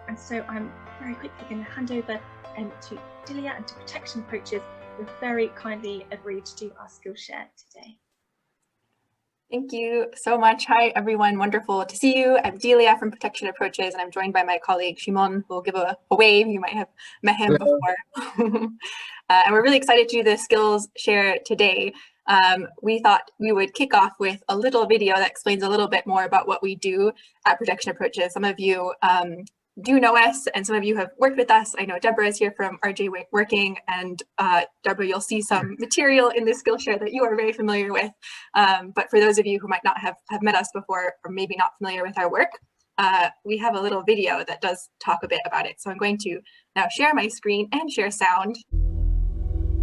And so I'm very quickly going to hand over to Dilia and to Protection Approaches, who very kindly agreed to do our Skillshare today. Thank you so much. Hi, everyone. Wonderful to see you. I'm Dilia from Protection Approaches, and I'm joined by my colleague, Szymon, who will give a wave. You might have met him before. And we're really excited to do the skills share today. We thought we would kick off with a little video that explains a little bit more about what we do at Protection Approaches. Some of you do know us, and some of you have worked with us. I know Deborah is here from RJ Working, and Deborah, you'll see some material in the Skillshare that you are very familiar with. But for those of you who might not have met us before, or maybe not familiar with our work, we have a little video that does talk a bit about it. So I'm going to now share my screen and share sound.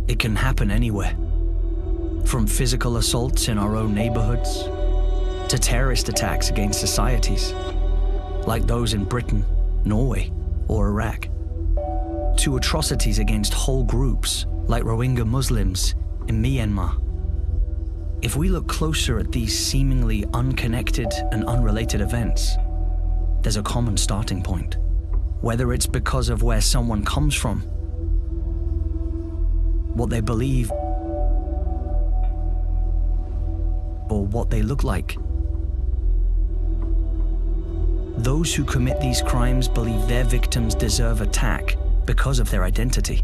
It can happen anywhere, from physical assaults in our own neighborhoods to terrorist attacks against societies, like those in Britain, Norway, or Iraq, to atrocities against whole groups like Rohingya Muslims in Myanmar. If we look closer at these seemingly unconnected and unrelated events, there's a common starting point. Whether it's because of where someone comes from, what they believe, or what they look like. Those who commit these crimes believe their victims deserve attack because of their identity.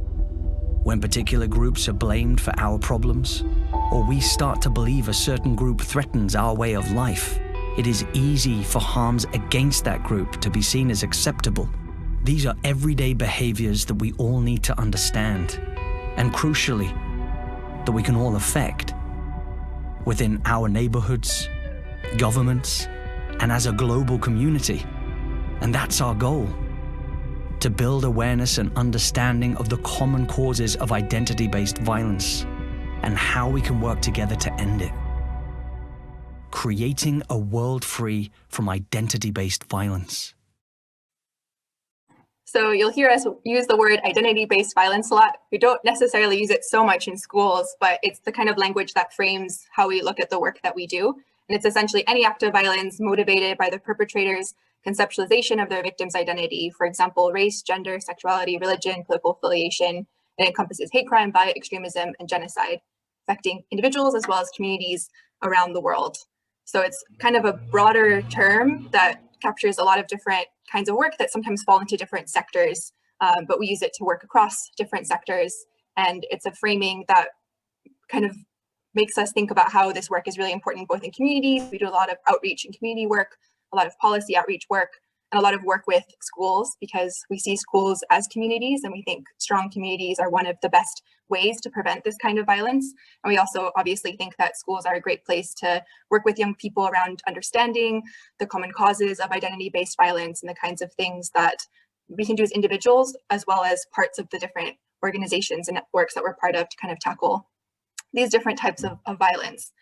When particular groups are blamed for our problems, or we start to believe a certain group threatens our way of life, it is easy for harms against that group to be seen as acceptable. These are everyday behaviors that we all need to understand, and crucially, that we can all affect within our neighborhoods, governments, and as a global community. And that's our goal, to build awareness and understanding of the common causes of identity-based violence and how we can work together to end it. Creating a world free from identity-based violence. So you'll hear us use the word identity-based violence a lot. We don't necessarily use it so much in schools, but it's the kind of language that frames how we look at the work that we do. And it's essentially any act of violence motivated by the perpetrator's conceptualization of their victim's identity. For example, race, gender, sexuality, religion, political affiliation. It encompasses hate crime, violent extremism, and genocide, affecting individuals as well as communities around the world. So it's kind of a broader term that captures a lot of different kinds of work that sometimes fall into different sectors, but we use it to work across different sectors. And it's a framing that kind of makes us think about how this work is really important both in communities. We do a lot of outreach and community work, a lot of policy outreach work, and a lot of work with schools, because we see schools as communities, and we think strong communities are one of the best ways to prevent this kind of violence. And we also obviously think that schools are a great place to work with young people around understanding the common causes of identity-based violence and the kinds of things that we can do as individuals, as well as parts of the different organizations and networks that we're part of to kind of tackle these different types of violence.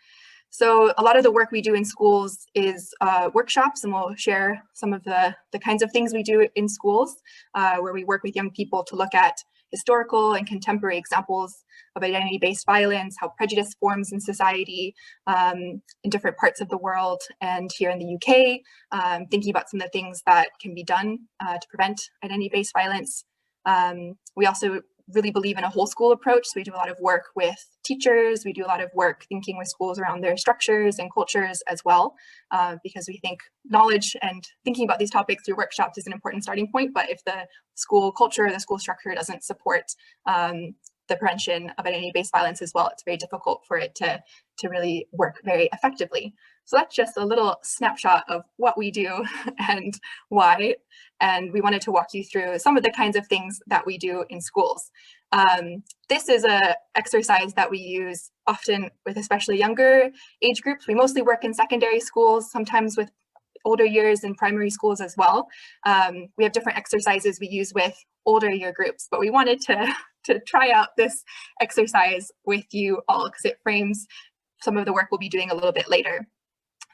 So a lot of the work we do in schools is workshops, and we'll share some of the kinds of things we do in schools, where we work with young people to look at historical and contemporary examples of identity-based violence, how prejudice forms in society in different parts of the world and here in the UK, thinking about some of the things that can be done to prevent identity-based violence. We also really believe in a whole school approach. So we do a lot of work with teachers. We do a lot of work thinking with schools around their structures and cultures as well, because we think knowledge and thinking about these topics through workshops is an important starting point. But if the school culture, the school structure doesn't support the prevention of identity-based violence as well, it's very difficult for it to really work very effectively. So that's just a little snapshot of what we do and why. And we wanted to walk you through some of the kinds of things that we do in schools. This is an exercise that we use often with especially younger age groups. We mostly work in secondary schools, sometimes with older years in primary schools as well. We have different exercises we use with older year groups, but we wanted to try out this exercise with you all because it frames some of the work we'll be doing a little bit later.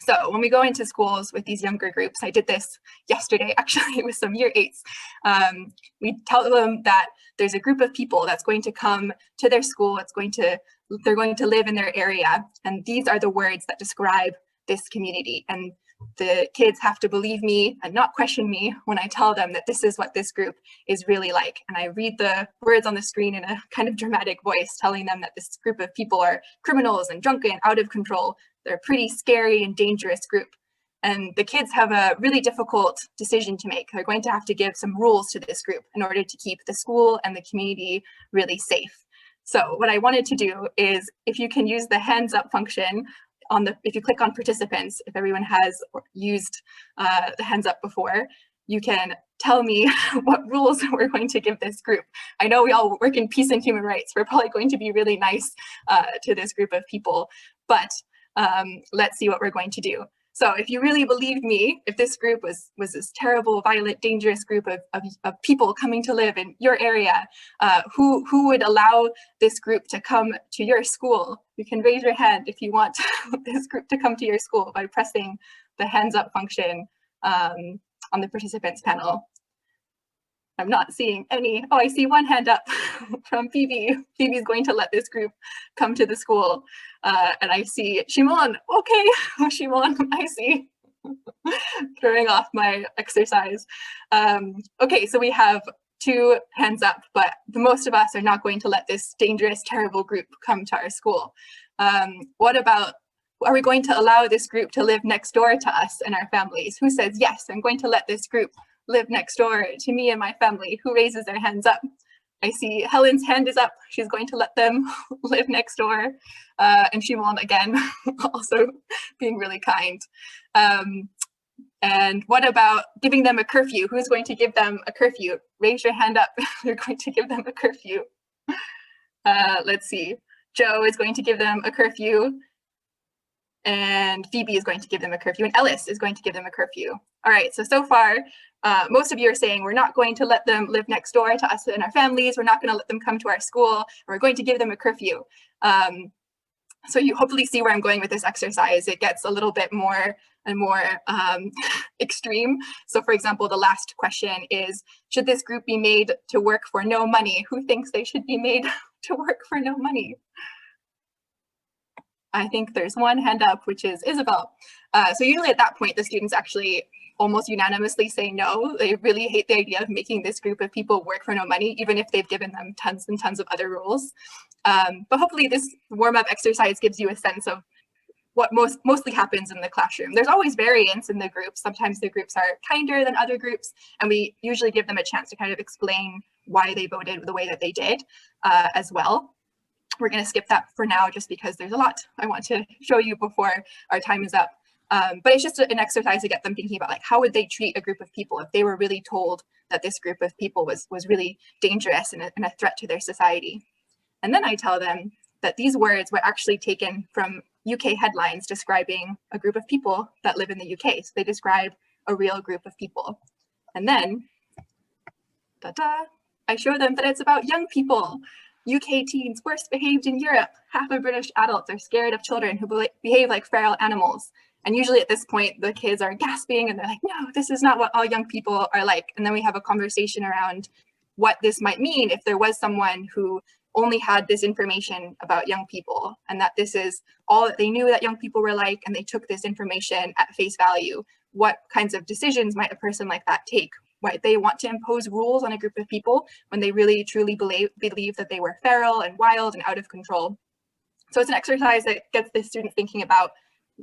So when we go into schools with these younger groups, I did this yesterday actually with some year 8s. We tell them that there's a group of people that's going to come to their school, they're going to live in their area, and these are the words that describe this community. And the kids have to believe me and not question me when I tell them that this is what this group is really like. And I read the words on the screen in a kind of dramatic voice, telling them that this group of people are criminals and drunken, out of control. They're a pretty scary and dangerous group. And the kids have a really difficult decision to make. They're going to have to give some rules to this group in order to keep the school and the community really safe. So what I wanted to do is, if you can use the hands up function, if you click on participants, if everyone has used the hands up before, you can tell me what rules we're going to give this group. I know we all work in peace and human rights. We're probably going to be really nice to this group of people, but let's see what we're going to do. So if you really believed me, if this group was this terrible, violent, dangerous group of people coming to live in your area, who would allow this group to come to your school? You can raise your hand if you want this group to come to your school by pressing the hands up function on the participants panel. I'm not seeing any. Oh, I see one hand up from Phoebe. Phoebe's going to let this group come to the school. And I see Szymon. Okay, Szymon, I see. Throwing off my exercise. Okay, so we have 2 hands up, but the most of us are not going to let this dangerous, terrible group come to our school. What about, are we going to allow this group to live next door to us and our families? Who says, yes, I'm going to let this group live next door to me and my family? Who raises their hands up? I see Helen's hand is up. She's going to let them live next door. And Szymon, again, also being really kind. And what about giving them a curfew? Who's going to give them a curfew? Raise your hand up. You're going to give them a curfew. Let's see. Joe is going to give them a curfew. And Phoebe is going to give them a curfew. And Ellis is going to give them a curfew. All right, so far, most of you are saying we're not going to let them live next door to us and our families. We're not going to let them come to our school. We're going to give them a curfew. So you hopefully see where I'm going with this exercise. It gets a little bit more and more extreme. So for example, the last question is, should this group be made to work for no money? Who thinks they should be made to work for no money? I think there's one hand up, which is Isabel. So usually at that point, the students actually almost unanimously say no. They really hate the idea of making this group of people work for no money, even if they've given them tons and tons of other rules. But hopefully this warm-up exercise gives you a sense of what mostly happens in the classroom. There's always variance in the groups. Sometimes the groups are kinder than other groups, and we usually give them a chance to kind of explain why they voted the way that they did as well. We're going to skip that for now, just because there's a lot I want to show you before our time is up. But it's just an exercise to get them thinking about, like, how would they treat a group of people if they were really told that this group of people was really dangerous and a threat to their society. And then I tell them that these words were actually taken from UK headlines describing a group of people that live in the UK. So they describe a real group of people. And then, I show them that it's about young people. UK teens worst behaved in Europe. Half of British adults are scared of children who behave like feral animals. And usually at this point, the kids are gasping and they're like, no, this is not what all young people are like. And then we have a conversation around what this might mean if there was someone who only had this information about young people, and that this is all that they knew that young people were like, and they took this information at face value. What kinds of decisions might a person like that take? Might they want to impose rules on a group of people when they really truly believe that they were feral and wild and out of control? So it's an exercise that gets the students thinking about,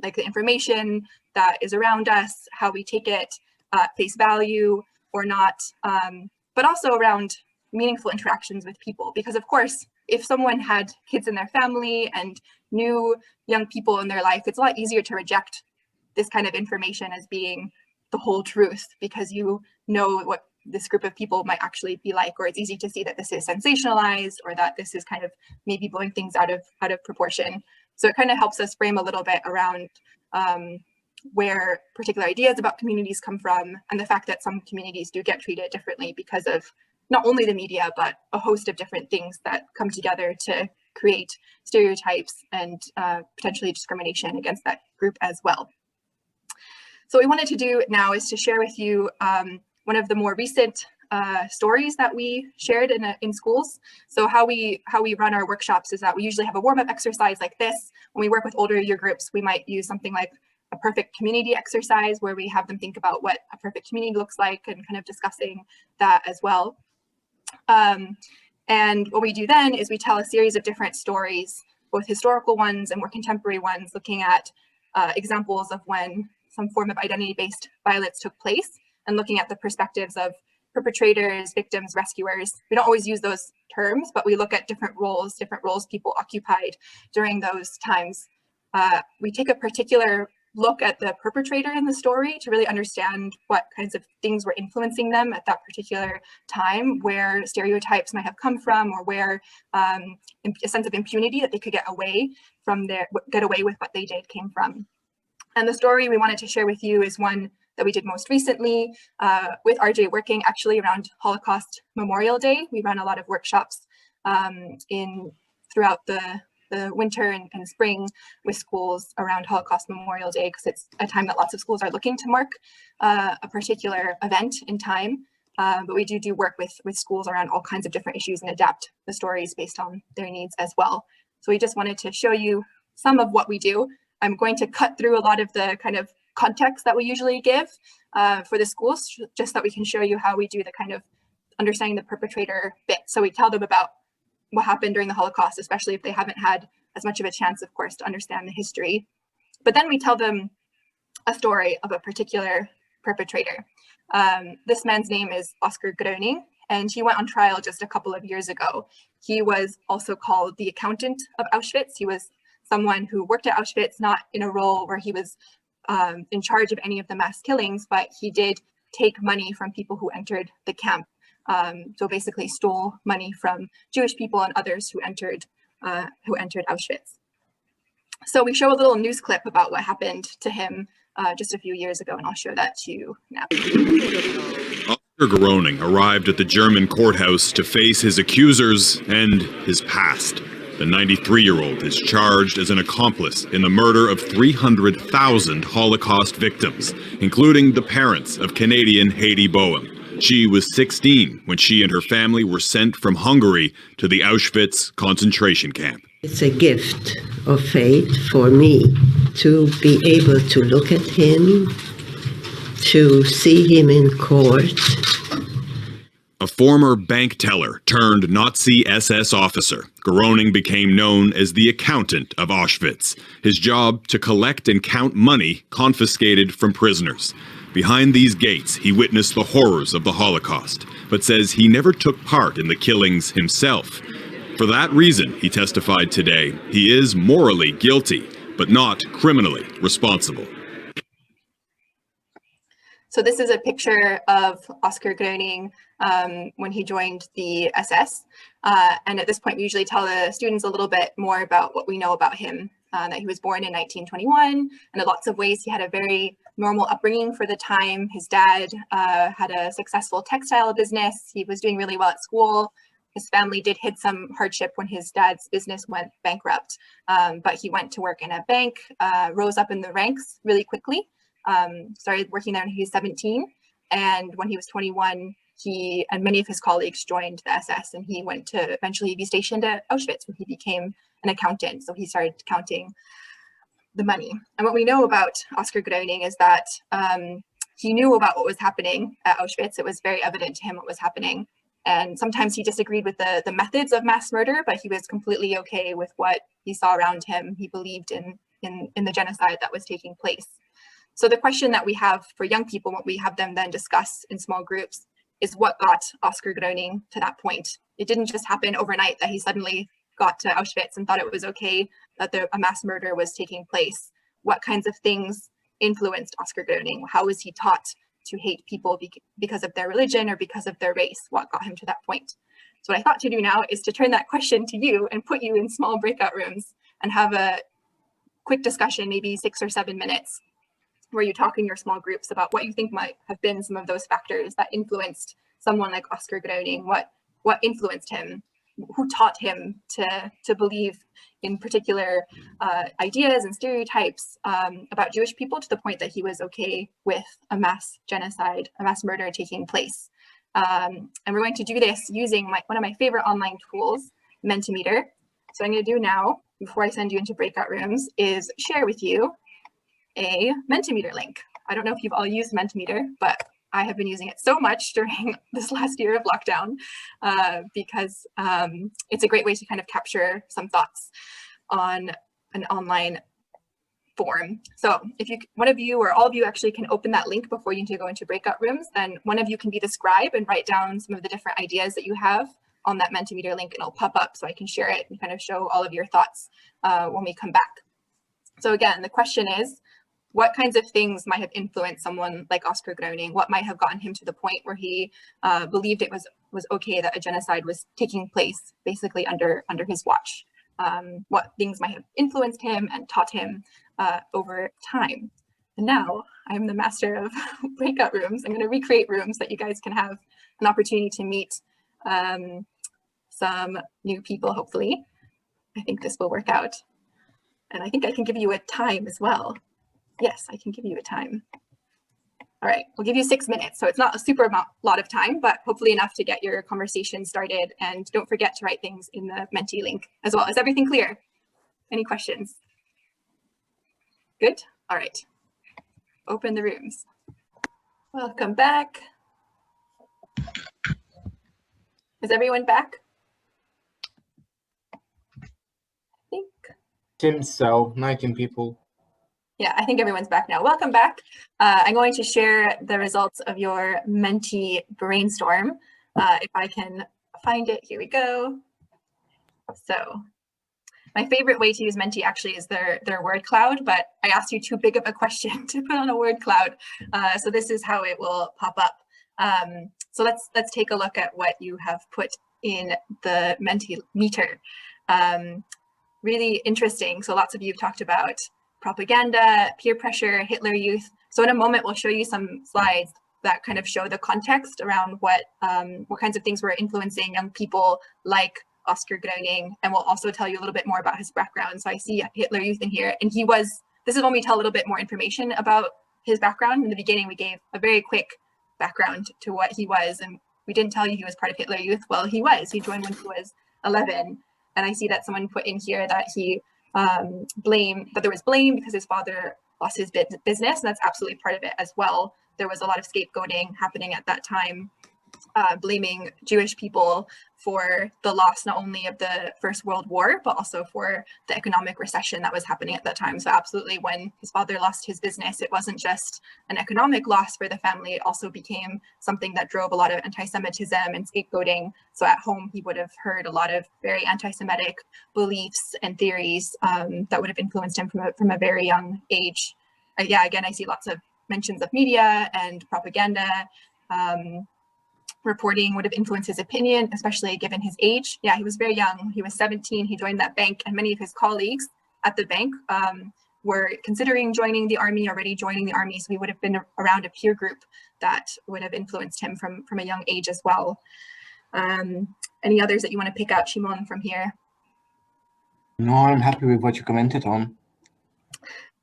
like, the information that is around us, how we take it at face value or not, but also around meaningful interactions with people. Because of course, if someone had kids in their family and knew young people in their life, it's a lot easier to reject this kind of information as being the whole truth, because you know what this group of people might actually be like, or it's easy to see that this is sensationalized, or that this is kind of maybe blowing things out of proportion. So it kind of helps us frame a little bit around where particular ideas about communities come from, and the fact that some communities do get treated differently because of not only the media, but a host of different things that come together to create stereotypes and potentially discrimination against that group as well. So what we wanted to do now is to share with you one of the more recent stories that we shared in schools. So how we run our workshops is that we usually have a warm-up exercise like this. When we work with older year groups, we might use something like a perfect community exercise where we have them think about what a perfect community looks like and kind of discussing that as well. And what we do then is we tell a series of different stories, both historical ones and more contemporary ones, looking at examples of when some form of identity-based violence took place and looking at the perspectives of perpetrators, victims, rescuers. We don't always use those terms, but we look at different roles people occupied during those times. We take a particular look at the perpetrator in the story to really understand what kinds of things were influencing them at that particular time, where stereotypes might have come from, or where a sense of impunity that they could get away with what they did came from. And the story we wanted to share with you is one that we did most recently with RJ, working actually around Holocaust Memorial Day. We ran a lot of workshops throughout the winter and spring with schools around Holocaust Memorial Day, because it's a time that lots of schools are looking to mark a particular event in time. But we do work with schools around all kinds of different issues and adapt the stories based on their needs as well. So we just wanted to show you some of what we do. I'm going to cut through a lot of the kind of context that we usually give for the schools, just so that we can show you how we do the kind of understanding the perpetrator bit. So we tell them about what happened during the Holocaust, especially if they haven't had as much of a chance, of course, to understand the history. But then we tell them a story of a particular perpetrator. This man's name is Oskar Gröning, and he went on trial just a couple of years ago. He was also called the accountant of Auschwitz. He was someone who worked at Auschwitz, not in a role where he was in charge of any of the mass killings, but he did take money from people who entered the camp. So basically stole money from Jewish people and others who entered Auschwitz. So we show a little news clip about what happened to him just a few years ago, and I'll show that to you now. Oskar Gröning arrived at the German courthouse to face his accusers and his past. The 93-year-old is charged as an accomplice in the murder of 300,000 Holocaust victims, including the parents of Canadian Haiti Boehm. She was 16 when she and her family were sent from Hungary to the Auschwitz concentration camp. It's a gift of fate for me to be able to look at him, to see him in court. A former bank teller turned Nazi SS officer, Gröning became known as the accountant of Auschwitz. His job to collect and count money confiscated from prisoners. Behind these gates, he witnessed the horrors of the Holocaust, but says he never took part in the killings himself. For that reason, he testified today, he is morally guilty, but not criminally responsible. So this is a picture of Oskar Gröning when he joined the SS. And at this point, we usually tell the students a little bit more about what we know about him, that he was born in 1921, and in lots of ways he had a very normal upbringing for the time. His dad had a successful textile business. He was doing really well at school. His family did hit some hardship when his dad's business went bankrupt, but he went to work in a bank, rose up in the ranks really quickly, started working there when he was 17, and when he was 21, he and many of his colleagues joined the SS, and he went to eventually be stationed at Auschwitz, where he became an accountant. So he started counting the money. And what we know about Oskar Gröning is that he knew about what was happening at Auschwitz. It was very evident to him what was happening. And sometimes he disagreed with the methods of mass murder, but he was completely okay with what he saw around him. He believed in the genocide that was taking place. So the question that we have for young people, what we have them then discuss in small groups, is what got Oskar Gröning to that point. It didn't just happen overnight that he suddenly got to Auschwitz and thought it was okay that a mass murder was taking place. What kinds of things influenced Oskar Gröning? How was he taught to hate people because of their religion or because of their race? What got him to that point? So what I thought to do now is to turn that question to you and put you in small breakout rooms and have a quick discussion, maybe 6 or 7 minutes, where you talk in your small groups about what you think might have been some of those factors that influenced someone like Oskar Gröning. What influenced him? Who taught him to believe in particular ideas and stereotypes about Jewish people to the point that he was okay with a mass genocide, a mass murder taking place. And we're going to do this using one of my favorite online tools, Mentimeter. So what I'm going to do now, before I send you into breakout rooms, is share with you a Mentimeter link. I don't know if you've all used Mentimeter, but I have been using it so much during this last year of lockdown because it's a great way to kind of capture some thoughts on an online form. So if one of you or all of you actually can open that link before you need to go into breakout rooms, then one of you can be the scribe and write down some of the different ideas that you have on that Mentimeter link, and it'll pop up so I can share it and kind of show all of your thoughts when we come back. So again, the question is, what kinds of things might have influenced someone like Oscar Groening? What might have gotten him to the point where he believed it was okay that a genocide was taking place basically under his watch? What things might have influenced him and taught him over time? And now I'm the master of breakout rooms. I'm going to recreate rooms that you guys can have an opportunity to meet some new people, hopefully. I think this will work out. And I think I can give you a time as well. Yes, I can give you a time. All right, we'll give you 6 minutes. So it's not a super lot of time, but hopefully enough to get your conversation started. And don't forget to write things in the Menti link as well. Is everything clear? Any questions? Good, all right. Open the rooms. Welcome back. Is everyone back? I think. Seems so, 19 people. Yeah, I think everyone's back now. Welcome back. I'm going to share the results of your Menti brainstorm. If I can find it, here we go. So my favorite way to use Menti actually is their word cloud, but I asked you too big of a question to put on a word cloud. So this is how it will pop up. So let's take a look at what you have put in the Mentimeter. Really interesting. So lots of you have talked about propaganda, peer pressure, Hitler Youth. So in a moment, we'll show you some slides that kind of show the context around what kinds of things were influencing young people like Oscar Groening, and we'll also tell you a little bit more about his background. So I see Hitler Youth in here, and this is when we tell a little bit more information about his background. In the beginning, we gave a very quick background to what he was, and we didn't tell you he was part of Hitler Youth. Well, he was. He joined when he was 11, and I see that someone put in here that he there was blame because his father lost his business, and that's absolutely part of it as well. There was a lot of scapegoating happening at that time, blaming Jewish people for the loss not only of the First World War, but also for the economic recession that was happening at that time. So absolutely, when his father lost his business, it wasn't just an economic loss for the family, it also became something that drove a lot of anti-Semitism and scapegoating. So at home, he would have heard a lot of very anti-Semitic beliefs and theories that would have influenced him from a very young age. Yeah, again, I see lots of mentions of media and propaganda. Reporting would have influenced his opinion, especially given his age. Yeah, he was very young. He was 17. He joined that bank, and many of his colleagues at the bank were considering joining the army, already joining the army. So he would have been around a peer group that would have influenced him from a young age as well. Any others that you want to pick out, Szymon, from here? No, I'm happy with what you commented on.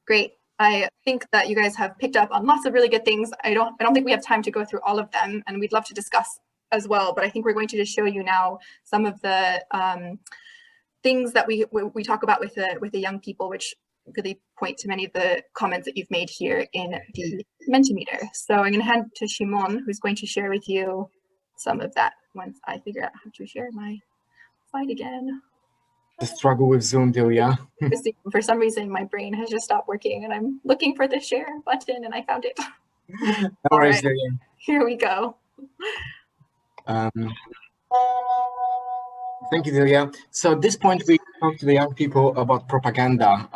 Great. I think that you guys have picked up on lots of really good things. I don't think we have time to go through all of them, and we'd love to discuss as well. But I think we're going to just show you now some of the things that we talk about with the young people, which really point to many of the comments that you've made here in the Mentimeter. So I'm going to hand to Szymon, who's going to share with you some of that once I figure out how to share my slide again. The struggle with Zoom, Dilia. For some reason, my brain has just stopped working, and I'm looking for the share button, and I found it. No worries, right. Dilia. Here we go. Thank you, Dilia. So at this point, we talk to the young people about propaganda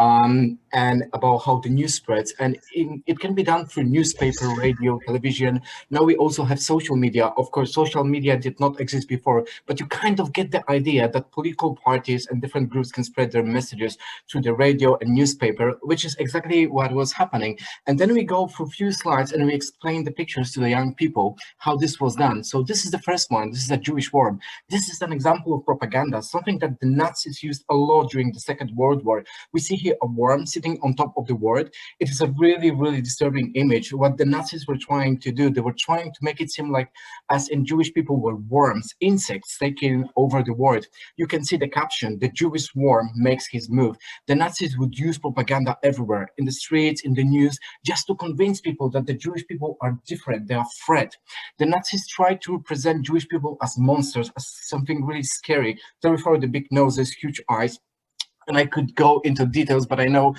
and about how the news spreads. And it can be done through newspaper, radio, television. Now we also have social media. Of course, social media did not exist before, but you kind of get the idea that political parties and different groups can spread their messages through the radio and newspaper, which is exactly what was happening. And then we go through a few slides and we explain the pictures to the young people, how this was done. So this is the first one. This is a Jewish word. This is an example of propaganda, something that the Nazis used a lot during the Second World War. We see here a worm sitting on top of the word. It is a really, really disturbing image. What the Nazis were trying to do, they were trying to make it seem like as in Jewish people were worms, insects taking over the word. You can see the caption, "The Jewish worm makes his move." The Nazis would use propaganda everywhere, in the streets, in the news, just to convince people that the Jewish people are different, they are threat. The Nazis tried to represent Jewish people as monsters, as something really scary. Therefore, the big noses, huge eyes. And I could go into details, but I know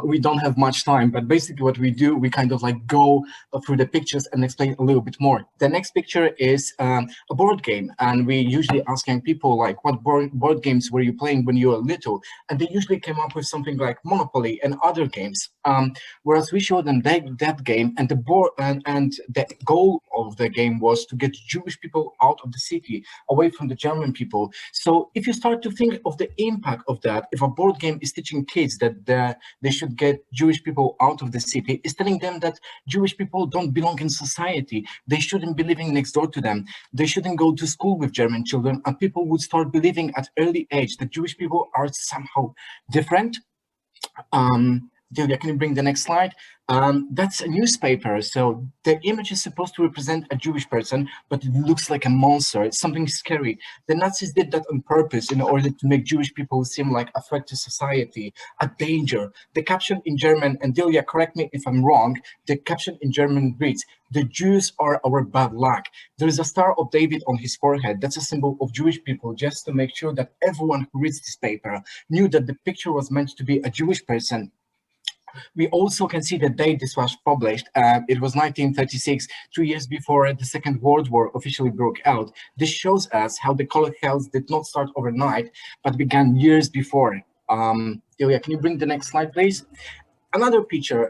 we don't have much time. But basically what we do, we kind of like go through the pictures and explain a little bit more. The next picture is a board game. And we usually ask young people, like, what board games were you playing when you were little? And they usually came up with something like Monopoly and other games. Whereas we showed them that game, and the board and the goal of the game was to get Jewish people out of the city, away from the German people. So if you start to think of the impact of that, if a board game is teaching kids that they should get Jewish people out of the city, it's telling them that Jewish people don't belong in society. They shouldn't be living next door to them. They shouldn't go to school with German children, and people would start believing at early age that Jewish people are somehow different. Dilia, can you bring the next slide? That's a newspaper. So the image is supposed to represent a Jewish person, but it looks like a monster. It's something scary. The Nazis did that on purpose in order to make Jewish people seem like a threat to society, a danger. The caption in German, and Dilia, correct me if I'm wrong, the caption in German reads, "The Jews are our bad luck." There is a Star of David on his forehead. That's a symbol of Jewish people, just to make sure that everyone who reads this paper knew that the picture was meant to be a Jewish person. We also can see the date this was published. It was 1936, 2 years before the Second World War officially broke out. This shows us how the Holocaust did not start overnight, but began years before. Ilya, can you bring the next slide, please? Another picture,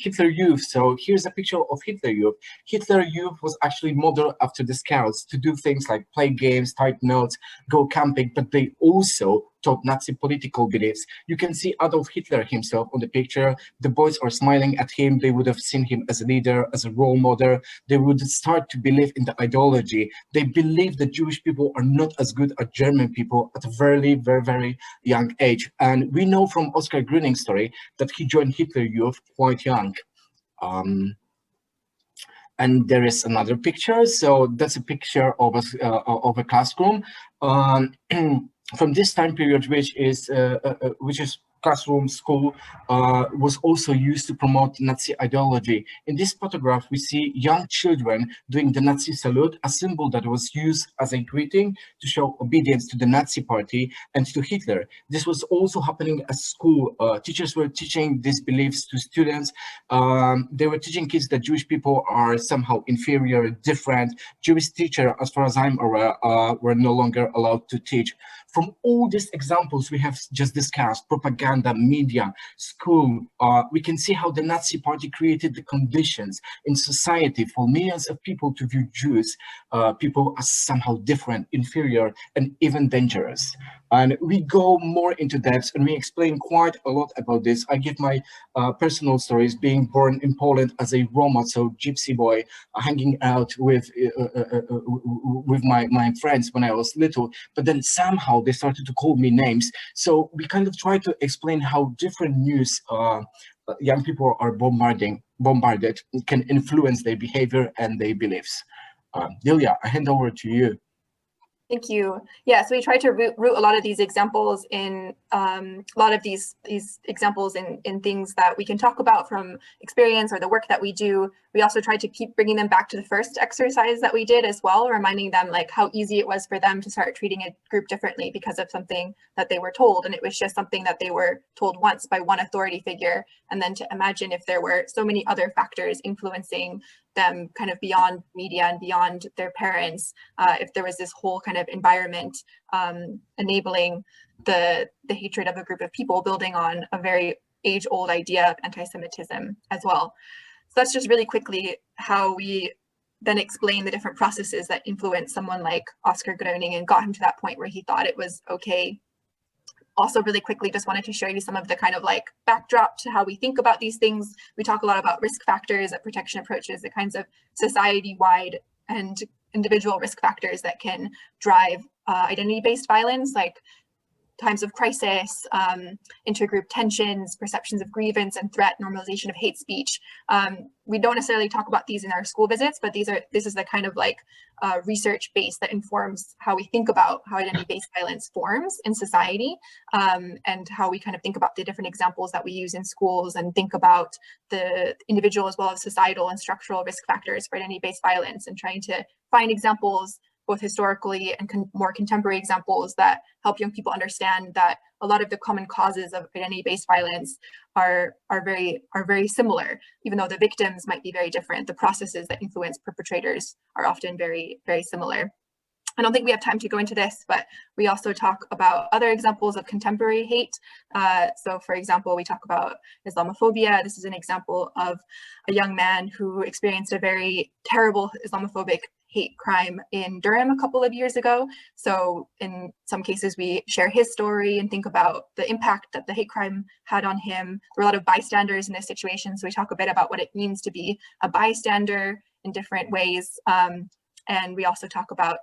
Hitler Youth. So here's a picture of Hitler Youth. Hitler Youth was actually modeled after the Scouts to do things like play games, type notes, go camping, but they also taught Nazi political beliefs. You can see Adolf Hitler himself on the picture. The boys are smiling at him. They would have seen him as a leader, as a role model. They would start to believe in the ideology. They believe that Jewish people are not as good as German people at a very, very, very young age. And we know from Oscar Grüning's story that he joined Hitler Youth quite young. And there is another picture. So that's a picture of a classroom. From this time period, which is classroom, school, was also used to promote Nazi ideology. In this photograph, we see young children doing the Nazi salute, a symbol that was used as a greeting to show obedience to the Nazi party and to Hitler. This was also happening at school. Teachers were teaching these beliefs to students. They were teaching kids that Jewish people are somehow inferior, different. Jewish teachers, as far as I'm aware, were no longer allowed to teach. From all these examples we have just discussed, propaganda, media, school, we can see how the Nazi party created the conditions in society for millions of people to view Jews people as somehow different, inferior, and even dangerous. And we go more into depth and we explain quite a lot about this. I give my personal stories, being born in Poland as a Roma, so gypsy boy, hanging out with my friends when I was little, but then somehow they started to call me names. So we kind of try to explain how different news young people are bombarded can influence their behavior and their beliefs. Dilia, I hand over to you. Thank you. Yeah, so we try to root a lot of these examples in in things that we can talk about from experience or the work that we do. We also tried to keep bringing them back to the first exercise that we did as well, reminding them like how easy it was for them to start treating a group differently because of something that they were told. And it was just something that they were told once by one authority figure. And then to imagine if there were so many other factors influencing them kind of beyond media and beyond their parents, if there was this whole kind of environment enabling the hatred of a group of people, building on a very age-old idea of anti-Semitism as well. So that's just really quickly how we then explain the different processes that influenced someone like Oscar Gröning and got him to that point where he thought it was okay. Also really quickly, just wanted to show you some of the kind of like backdrop to how we think about these things. We talk a lot about risk factors, protection approaches, the kinds of society-wide and individual risk factors that can drive identity-based violence, like times of crisis, intergroup tensions, perceptions of grievance and threat, normalization of hate speech. We don't necessarily talk about these in our school visits, but this is the kind of like research base that informs how we think about how identity-based violence forms in society, and how we kind of think about the different examples that we use in schools and think about the individual as well as societal and structural risk factors for identity-based violence, and trying to find examples both historically and more contemporary examples that help young people understand that a lot of the common causes of identity-based violence are very similar, even though the victims might be very different. The processes that influence perpetrators are often very, very similar. I don't think we have time to go into this, but we also talk about other examples of contemporary hate. So for example, we talk about Islamophobia. This is an example of a young man who experienced a very terrible Islamophobic hate crime in Durham a couple of years ago. So in some cases, we share his story and think about the impact that the hate crime had on him. There were a lot of bystanders in this situation. So we talk a bit about what it means to be a bystander in different ways. And we also talk about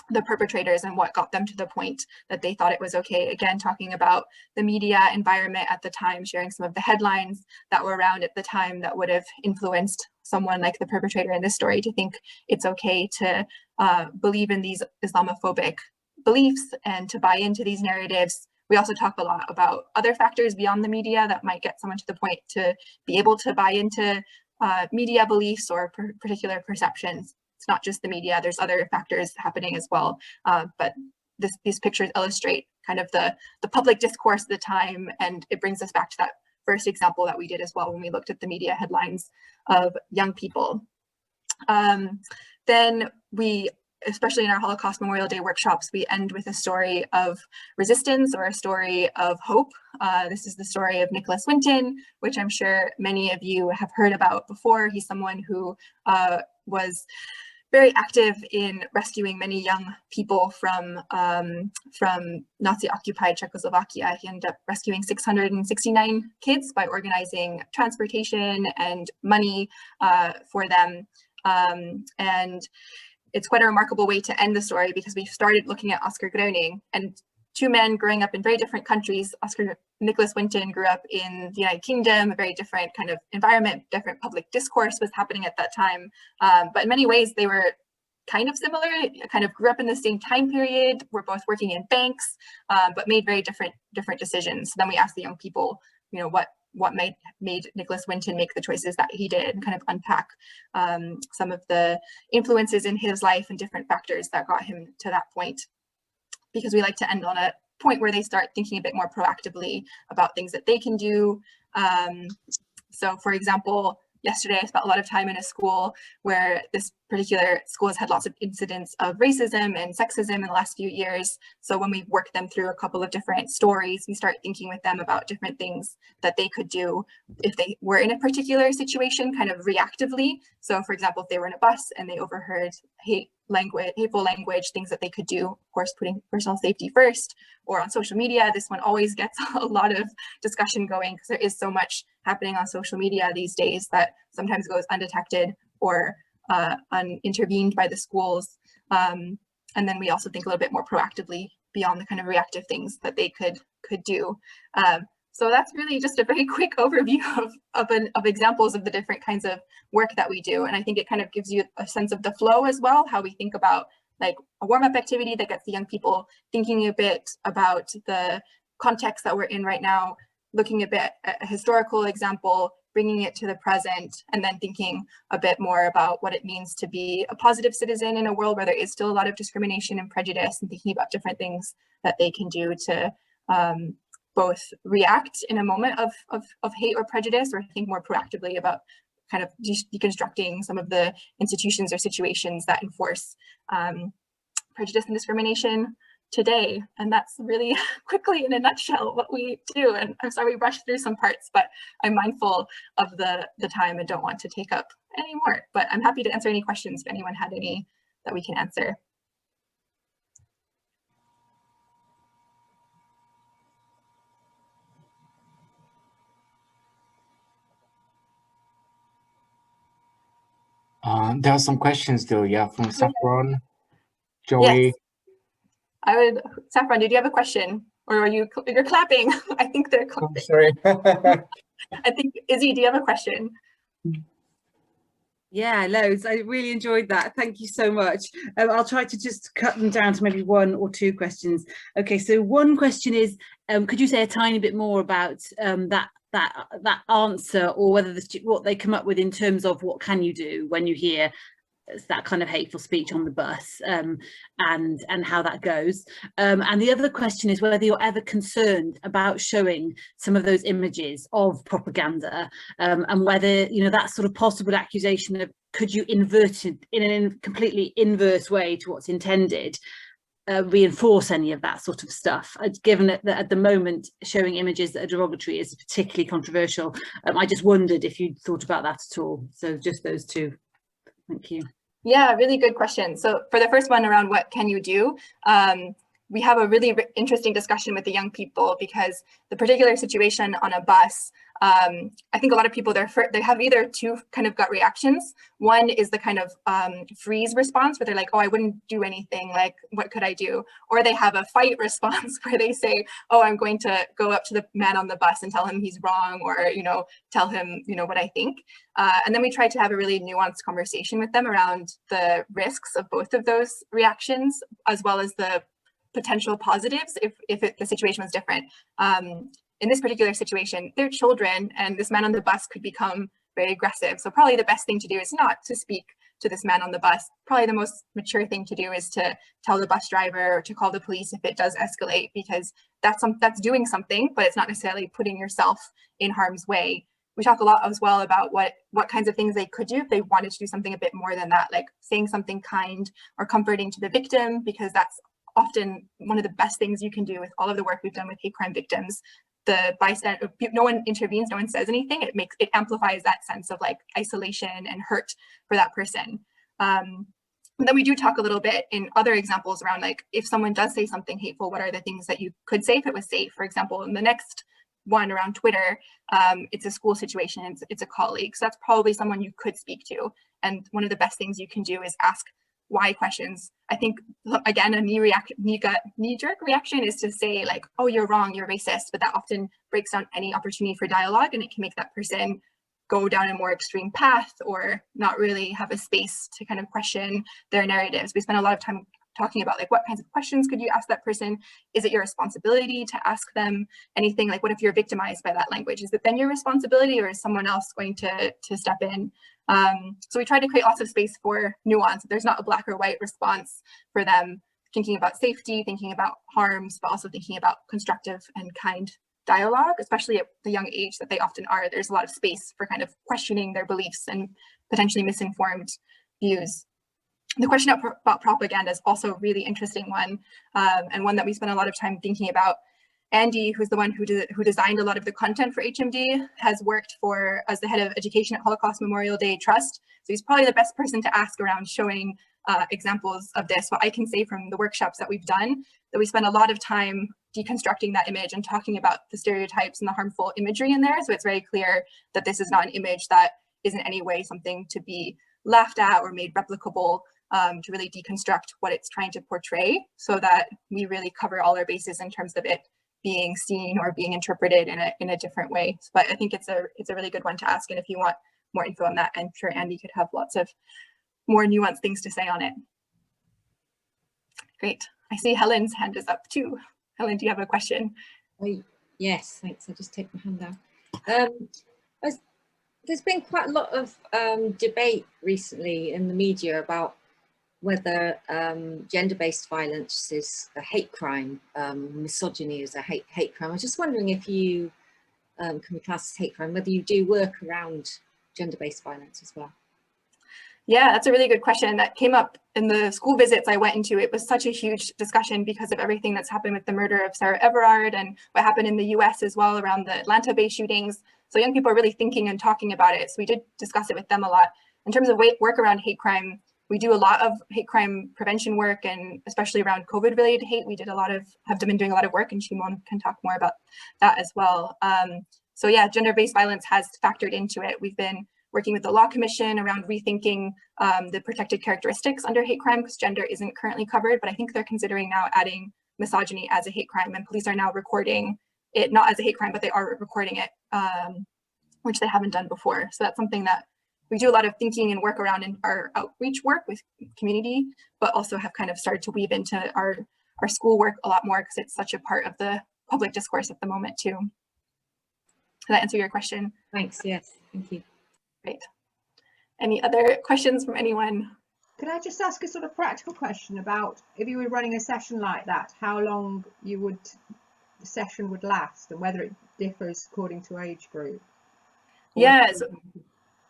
the perpetrators and what got them to the point that they thought it was okay. Again, talking about the media environment at the time, sharing some of the headlines that were around at the time that would have influenced someone like the perpetrator in this story to think it's okay to believe in these Islamophobic beliefs and to buy into these narratives. We also talk a lot about other factors beyond the media that might get someone to the point to be able to buy into media beliefs or particular perceptions. It's not just the media, there's other factors happening as well. But these pictures illustrate kind of the public discourse at the time, and it brings us back to that first example that we did as well when we looked at the media headlines of young people. Then we, especially in our Holocaust Memorial Day workshops, we end with a story of resistance or a story of hope. This is the story of Nicholas Winton, which I'm sure many of you have heard about before. He's someone who was very active in rescuing many young people from Nazi-occupied Czechoslovakia. He ended up rescuing 669 kids by organizing transportation and money for them. And it's quite a remarkable way to end the story, because we started looking at Oscar Groening and two men growing up in very different countries. Nicholas Winton grew up in the United Kingdom, a very different kind of environment, different public discourse was happening at that time. But in many ways, they were kind of similar, kind of grew up in the same time period, were both working in banks, but made very different decisions. So then we asked the young people, you know, what made Nicholas Winton make the choices that he did, and kind of unpack some of the influences in his life and different factors that got him to that point. Because we like to end on a point where they start thinking a bit more proactively about things that they can do. So for example, yesterday I spent a lot of time in a school where this particular school has had lots of incidents of racism and sexism in the last few years. So when we work them through a couple of different stories, we start thinking with them about different things that they could do if they were in a particular situation, kind of reactively. So for example, if they were in a bus and they overheard hateful language, things that they could do, of course, putting personal safety first, or on social media. This one always gets a lot of discussion going because there is so much happening on social media these days that sometimes goes undetected or unintervened by the schools. And then we also think a little bit more proactively beyond the kind of reactive things that they could do. So that's really just a very quick overview of examples of the different kinds of work that we do. And I think it kind of gives you a sense of the flow as well, how we think about like a warm-up activity that gets the young people thinking a bit about the context that we're in right now, looking a bit at a historical example, bringing it to the present, and then thinking a bit more about what it means to be a positive citizen in a world where there is still a lot of discrimination and prejudice, and thinking about different things that they can do to both react in a moment of hate or prejudice, or think more proactively about kind of deconstructing some of the institutions or situations that enforce prejudice and discrimination today. And that's really quickly in a nutshell what we do. And I'm sorry we rushed through some parts, but I'm mindful of the time and don't want to take up any more. But I'm happy to answer any questions if anyone had any that we can answer. There are some questions though, yeah, from Saffron, Joey. Yes. Saffron, did you have a question? Or you're clapping? I think they're clapping. I'm sorry. I think, Izzy, do you have a question? Yeah, loads. I really enjoyed that. Thank you so much. I'll try to just cut them down to maybe one or two questions. Okay, so one question is, could you say a tiny bit more about that answer, or whether what they come up with in terms of what can you do when you hear that kind of hateful speech on the bus, and how that goes. And the other question is whether you're ever concerned about showing some of those images of propaganda, and whether, you know, that sort of possible accusation of could you invert it in a completely inverse way to what's intended, reinforce any of that sort of stuff, given that at the moment showing images that are derogatory is particularly controversial. I just wondered if you'd thought about that at all. So just those two. Thank you. Yeah, really good question. So for the first one around what can you do, we have a really interesting discussion with the young people, because the particular situation on a bus, I think a lot of people, they have either two kind of gut reactions. One is the kind of freeze response where they're like, oh, I wouldn't do anything, like, what could I do? Or they have a fight response where they say, oh, I'm going to go up to the man on the bus and tell him he's wrong, or, you know, tell him, you know, what I think. And then we try to have a really nuanced conversation with them around the risks of both of those reactions, as well as the potential positives if the situation was different. In this particular situation, they're children, and this man on the bus could become very aggressive. So probably the best thing to do is not to speak to this man on the bus. Probably the most mature thing to do is to tell the bus driver or to call the police if it does escalate, because that's doing something, but it's not necessarily putting yourself in harm's way. We talk a lot as well about what kinds of things they could do if they wanted to do something a bit more than that, like saying something kind or comforting to the victim, because that's often one of the best things you can do with all of the work we've done with hate crime victims. The bystander, no one intervenes, no one says anything. It amplifies that sense of like isolation and hurt for that person. And then we do talk a little bit in other examples around, like, if someone does say something hateful, what are the things that you could say if it was safe? For example, in the next one around Twitter, it's a school situation, it's a colleague. So that's probably someone you could speak to. And one of the best things you can do is ask why questions. I think, again, a knee-jerk reaction is to say, like, oh, you're wrong, you're racist, but that often breaks down any opportunity for dialogue, and it can make that person go down a more extreme path or not really have a space to kind of question their narratives. We spend a lot of time talking about, like, what kinds of questions could you ask that person? Is it your responsibility to ask them anything? Like, what if you're victimized by that language? Is it then your responsibility, or is someone else going to step in? So we try to create lots of space for nuance. There's not a black or white response for them, thinking about safety, thinking about harms, but also thinking about constructive and kind dialogue, especially at the young age that they often are. There's a lot of space for kind of questioning their beliefs and potentially misinformed views. The question about propaganda is also a really interesting one, and one that we spend a lot of time thinking about. Andy, who's the one who designed a lot of the content for HMD, has worked as the head of education at Holocaust Memorial Day Trust. So he's probably the best person to ask around showing examples of this. What I can say from the workshops that we've done, that we spend a lot of time deconstructing that image and talking about the stereotypes and the harmful imagery in there. So it's very clear that this is not an image that is in any way something to be laughed at or made replicable, to really deconstruct what it's trying to portray, so that we really cover all our bases in terms of it being seen or being interpreted in a different way. But I think it's a really good one to ask, and if you want more info on that, I'm sure Andy could have lots of more nuanced things to say on it. Great. I see Helen's hand is up too. Helen, do you have a question? Yes, thanks. I'll just take my hand down. There's been quite a lot of debate recently in the media about whether gender-based violence is a hate crime, misogyny is a hate crime. I was just wondering if you can be classed as hate crime, whether you do work around gender-based violence as well. Yeah, that's a really good question. That came up in the school visits I went into. It was such a huge discussion because of everything that's happened with the murder of Sarah Everard and what happened in the US as well around the Atlanta-based shootings. So young people are really thinking and talking about it. So we did discuss it with them a lot. In terms of work around hate crime, we do a lot of hate crime prevention work, and especially around COVID-related hate. We have been doing a lot of work, and Szymon can talk more about that as well. So yeah, gender-based violence has factored into it. We've been working with the Law Commission around rethinking the protected characteristics under hate crime, because gender isn't currently covered, but I think they're considering now adding misogyny as a hate crime, and police are now recording it not as a hate crime, but they are recording it, which they haven't done before. So that's something that we do a lot of thinking and work around in our outreach work with community, but also have kind of started to weave into our school work a lot more because it's such a part of the public discourse at the moment too. Did that answer your question? Thanks, yes, thank you. Great. Any other questions from anyone? Can I just ask a sort of practical question about if you were running a session like that, how long the session would last and whether it differs according to age group? Yes,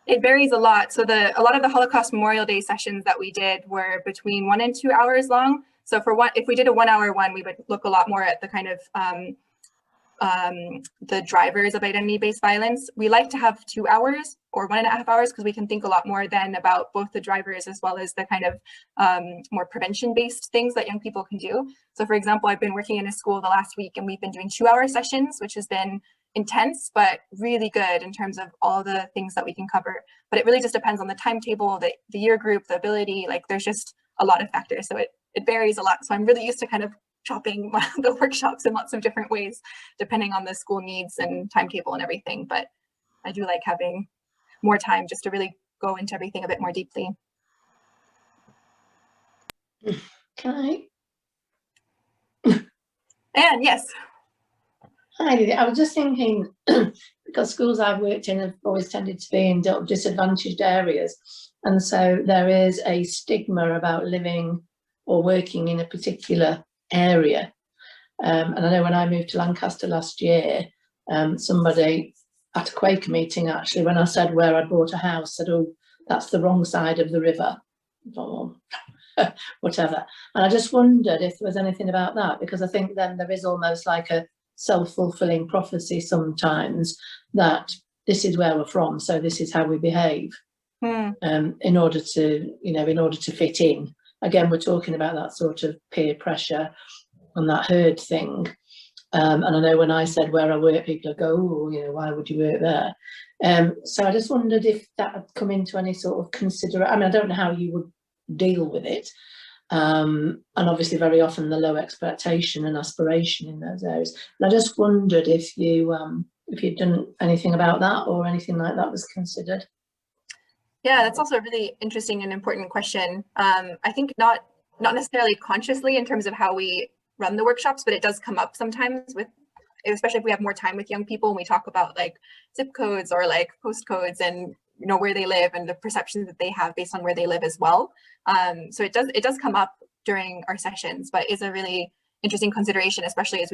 it varies a lot. So a lot of the Holocaust Memorial Day sessions that we did were between 1 and 2 hours long. So if we did a 1 hour one, we would look a lot more at the kind of the drivers of identity-based violence. We like to have 2 hours or 1.5 hours because we can think a lot more then about both the drivers as well as the kind of more prevention-based things that young people can do. So for example, I've been working in a school the last week and we've been doing 2-hour sessions, which has been intense, but really good in terms of all the things that we can cover. But it really just depends on the timetable, the year group, the ability, like there's just a lot of factors. So it varies a lot. So I'm really used to kind of chopping the workshops in lots of different ways, depending on the school needs and timetable and everything. But I do like having more time just to really go into everything a bit more deeply. Can And yes. Hi, Dilia. I was just thinking, because schools I've worked in have always tended to be in disadvantaged areas. And so there is a stigma about living or working in a particular area. And I know when I moved to Lancaster last year, somebody at a Quaker meeting, actually, when I said where I'd bought a house, said, oh, that's the wrong side of the river. Or whatever. And I just wondered if there was anything about that, because I think then there is almost like a self-fulfilling prophecy sometimes that this is where we're from, so this is how we behave in order to fit in. Again, we're talking about that sort of peer pressure and that herd thing. And I know when I said where I work, people go, oh, why would you work there? So I just wondered if that had come into any sort of consideration. I mean, I don't know how you would deal with it. And obviously very often the low expectation and aspiration in those areas. And I just wondered if you'd done anything about that or anything like that was considered. Yeah, that's also a really interesting and important question. I think not necessarily consciously in terms of how we run the workshops, but it does come up sometimes especially if we have more time with young people and we talk about like zip codes or like postcodes and where they live and the perceptions that they have based on where they live as well. So it does come up during our sessions, but is a really interesting consideration, especially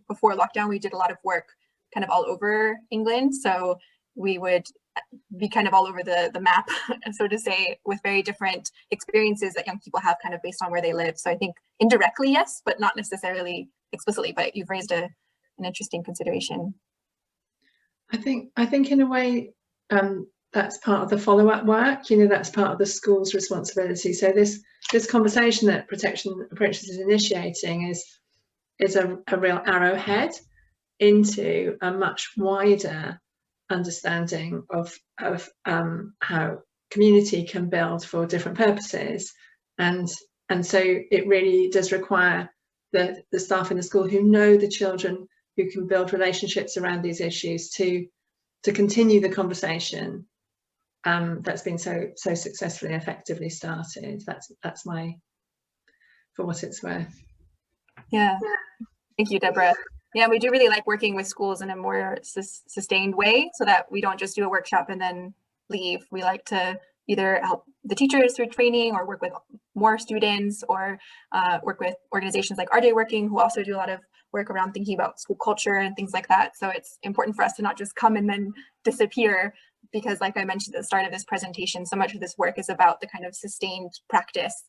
before lockdown, we did a lot of work kind of all over England. So we would be kind of all over the map, so to say, with very different experiences that young people have kind of based on where they live. So I think indirectly, yes, but not necessarily explicitly, but you've raised an interesting consideration. I think in a way, that's part of the follow-up work, that's part of the school's responsibility. So this conversation that Protection Approaches is initiating is a real arrowhead into a much wider understanding of how community can build for different purposes. And so it really does require the staff in the school who know the children, who can build relationships around these issues to continue the conversation that's been so successfully and effectively started. That's my, for what it's worth. Yeah, thank you, Deborah. Yeah, we do really like working with schools in a more sustained way so that we don't just do a workshop and then leave. We like to either help the teachers through training or work with more students or work with organizations like RJ Working, who also do a lot of work around thinking about school culture and things like that. So it's important for us to not just come and then disappear, because like I mentioned at the start of this presentation, so much of this work is about the kind of sustained practice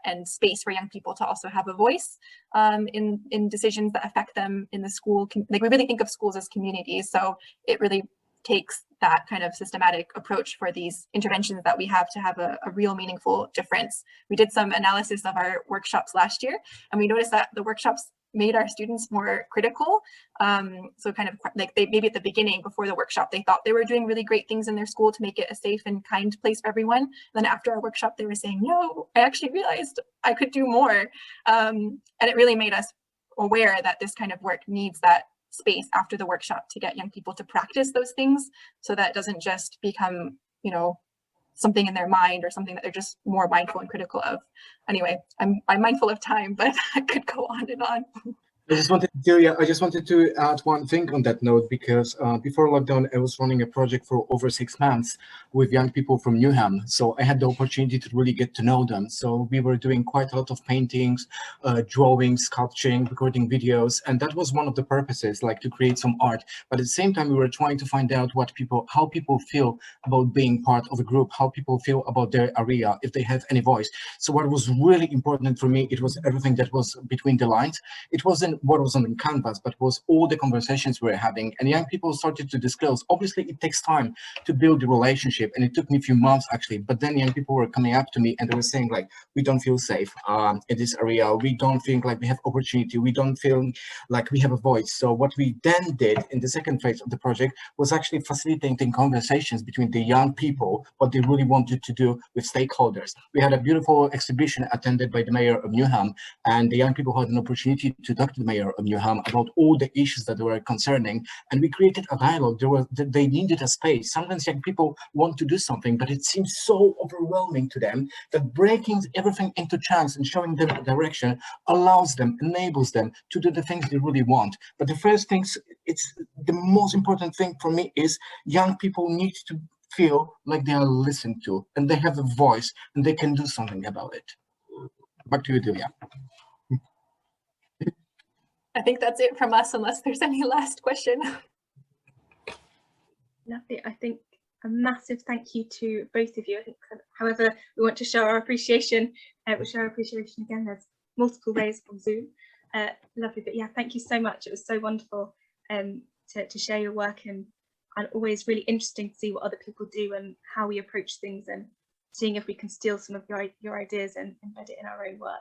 and space for young people to also have a voice in decisions that affect them in the school. Like we really think of schools as communities. So it really takes that kind of systematic approach for these interventions that we have to have a real meaningful difference. We did some analysis of our workshops last year, and we noticed that the workshops made our students more critical. So kind of like they maybe at the beginning before the workshop, they thought they were doing really great things in their school to make it a safe and kind place for everyone. And then after our workshop, they were saying, no, I actually realized I could do more. And it really made us aware that this kind of work needs that space after the workshop to get young people to practice those things, so that it doesn't just become, you know, something in their mind or something that they're just more mindful and critical of. Anyway, I'm mindful of time, but I could go on and on. I just wanted to add one thing on that note, because before lockdown, I was running a project for over 6 months with young people from Newham. So I had the opportunity to really get to know them. So we were doing quite a lot of paintings, drawing, sculpturing, recording videos. And that was one of the purposes, like to create some art. But at the same time, we were trying to find out how people feel about being part of a group, how people feel about their area, if they have any voice. So what was really important for me, it was everything that was between the lines. It wasn't what was on the canvas, but was all the conversations we were having. And young people started to disclose. Obviously, it takes time to build the relationship, and it took me a few months actually. But then young people were coming up to me and they were saying like, we don't feel safe in this area. We don't think like we have opportunity. We don't feel like we have a voice. So what we then did in the second phase of the project was actually facilitating conversations between the young people, what they really wanted to do with stakeholders. We had a beautiful exhibition attended by the mayor of Newham, and the young people had an opportunity to talk to the mayor of Newham about all the issues that were concerning, and we created a dialogue. They needed a space. Sometimes young people want to do something, but it seems so overwhelming to them that breaking everything into chunks and showing them a direction allows them, enables them to do the things they really want. But the first things, it's the most important thing for me is young people need to feel like they are listened to and they have a voice and they can do something about it. Back to you, Dilia. I think that's it from us, unless there's any last question. Lovely. I think a massive thank you to both of you. I think however we want to show our appreciation, we'll show our appreciation again. There's multiple ways from Zoom. Lovely, but yeah, thank you so much. It was so wonderful to share your work, and always really interesting to see what other people do and how we approach things, and seeing if we can steal some of your ideas and embed it in our own work.